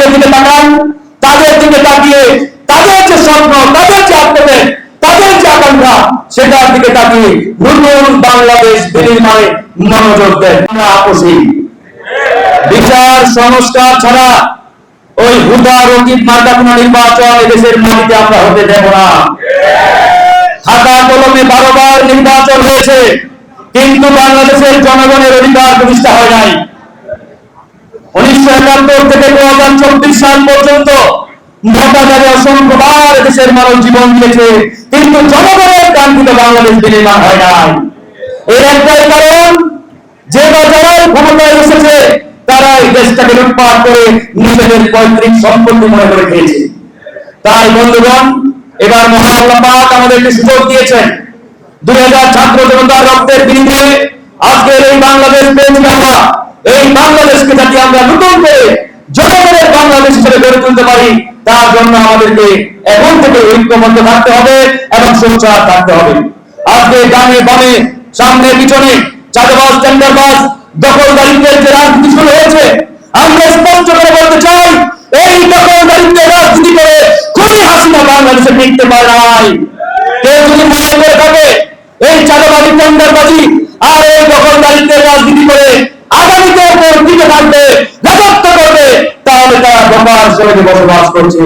ভাইদের দিকে তাকান, তাদের দিকে তাকিয়ে তাদের যে স্বপ্ন, তাদের যে আত্মত্যাগ, তাদের যে আকাঙ্ক্ষা, সেটার দিকে তাকিয়ে নতুন বাংলাদেশ বিনির্মাণে মনোযোগ দেন। আমরা আপোষী, বিচার সংস্কার ছাড়া ওই হুদা রকিব মার্কা কোন নির্বাচন এদেশের মাটিতে আমরা হতে দেব না। খাতা কলমে 12 বার নির্বাচন হয়েছে, কিন্তু বাংলাদেশের জনগণের অধিকার প্রতিষ্ঠা হয় নাই। 1971 থেকে 2024 সাল পর্যন্ত মোটাদারে অসংখ্যবার দেশের মানুষ জীবন দিয়েছে, কিন্তু জনগণের কাঙ্ক্ষিত বাংলাদেশ বিনির্মাণ হয় নাই। এর একটাই কারণ, যে যারাই ক্ষমতায় এসেছে তারাই দেশটাকে লুটপাট করে নিজেদের পৈতৃক সম্পত্তি মনে করে খেয়েছে। তাই বন্ধুগণ, এবার মহান আল্লাহ পাক আমাদেরকে সুযোগ দিয়েছেন। 2000 ছাত্র জনতার রক্তের বিনিময়ে আজকের এই বাংলাদেশ পেয়েছি আমরা। এই বাংলাদেশকে যাতে আমরা নতুন করে জনগণের বাংলাদেশ হিসেবে গড়ে তুলতে পারি, তার জন্য আমাদেরকে এখন থেকে ঐক্যবদ্ধ থাকতে হবে এবং সোচ্চার থাকতে হবে। আজকে ডানে বামে সামনে পিছনে চাঁদাবাজ, টেন্ডারবাজ, দখলদারিত্বের যে রাজনীতি শুরু হয়েছে, আমরা স্পষ্ট করে বলতে চাই, এই দখলদারিত্বের রাজনীতি করে খুবই হাসিনা বাংলাদেশে টিকতে পারে নাই। কেউ যদি মনে করে থাকে এই চাঁদাবাজি, টেন্ডারবাজি আর এই দখলদারিত্বের রাজনীতি করে আগামীতে টিকে থাকবে, রাজত্ব করবে, তাহলে তারা বোকার সমাজে বসবাস করছে।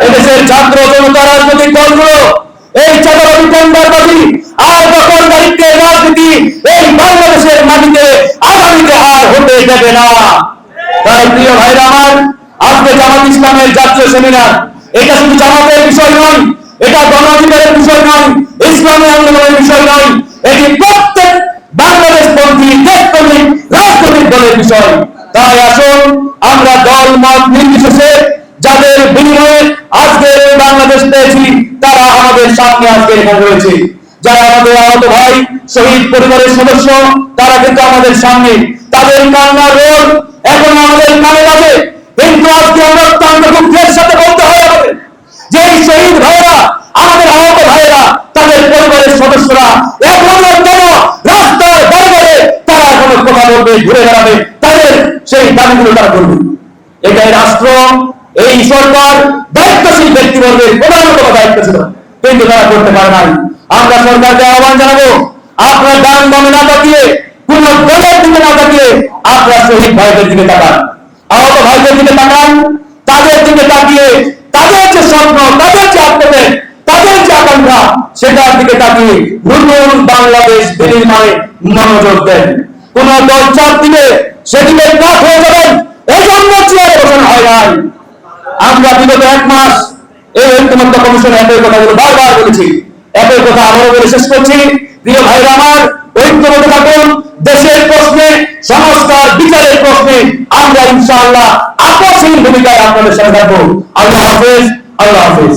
এদেশের ছাত্র জনতা রাজনৈতিক দলগুলো এই চাঁদাবাজি, টেন্ডারবাজি আর দখলদারিত্বের রাজনীতি এই বাংলাদেশের মাটিতে আগামীতে আর হতে দেবে না। তাই প্রিয় ভাইরা আমার, আজকে জামাত ইসলামের জাতীয় সেমিনার, এটা শুধু জামাতের বিষয় নয়, এটা গণঅধিকারের বিষয় নয়, ইসলামী আন্দোলনের বিষয় নয়, এটি প্রত্যেক বাংলাদেশপন্থী দেশপ্রেমিক রাজনৈতিক দলের বিষয়। তাই আসুন আমরা দল মত নির্বিশেষে যাদের বিনিময়ে আজকের এই বাংলাদেশ পেয়েছি, তারা আমাদের সামনে আজকে এখানে রয়েছে। যারা আমাদের আহত ভাই, শহীদ পরিবারের সদস্য, তারা কিন্তু আমাদের সামনে, তাদের কান্নার রোল এখন আমাদের কানে বাজে। কিন্তু আজকে আমরা অত্যন্ত দুঃখের সাথে বলতে হয় আমাদের যে এই শহীদ ভাইয়েরা, আমাদের আহত ভাইয়েরা, তাদের পরিবারের সদস্যরা এখনো কেন রাস্তায় বাড়ি তারা এখনো কথা বলবে, ঘুরে বেড়াবে, তাদের সেই দাবিগুলো তারা করবে। এটাই রাষ্ট্র, এই সরকার দায়িত্বশীল ব্যক্তিবর্গের প্রধানত দায়িত্ব ছিল, কিন্তু তারা করতে পারে নাই। আমরা সরকারকে আহ্বান জানাবো, আপনার ডান বামে না তাকিয়ে, কোন দলের দিকে না তাকিয়ে আপনার শহীদ ভাইদের দিকে তাকান, আহত ভাইদের দিকে তাকান, তাদের দিকে তাকিয়ে তাদের যে স্বপ্ন, তাদের যে আত্মত্যাগ, তাদের যে আকাঙ্ক্ষা, সেটার দিকে তাকিয়ে নতুন বাংলাদেশ বিনির্মাণে মনোযোগ দেন। কোন দল চাপ দিলে সেদিকে কাজ হয়ে যাবেন, এই জন্য চেয়ারে বসানো হয় নাই। আমরা বিগত 1 মাস এই ঐক্যমত্য কমিশনে একই কথাগুলো বারবার বলেছি, একই কথা আবারও বলে শেষ করছি। প্রিয় ভাইরা আমার, ঐক্যবদ্ধ থাকুন। দেশের প্রশ্নে, সংস্কার বিচারের প্রশ্নে আমরা ইনশাআল্লাহ আপসহীন ভূমিকায় আপনাদের সাথে থাকবো। আল্লাহ হাফেজ, আল্লাহ হাফেজ।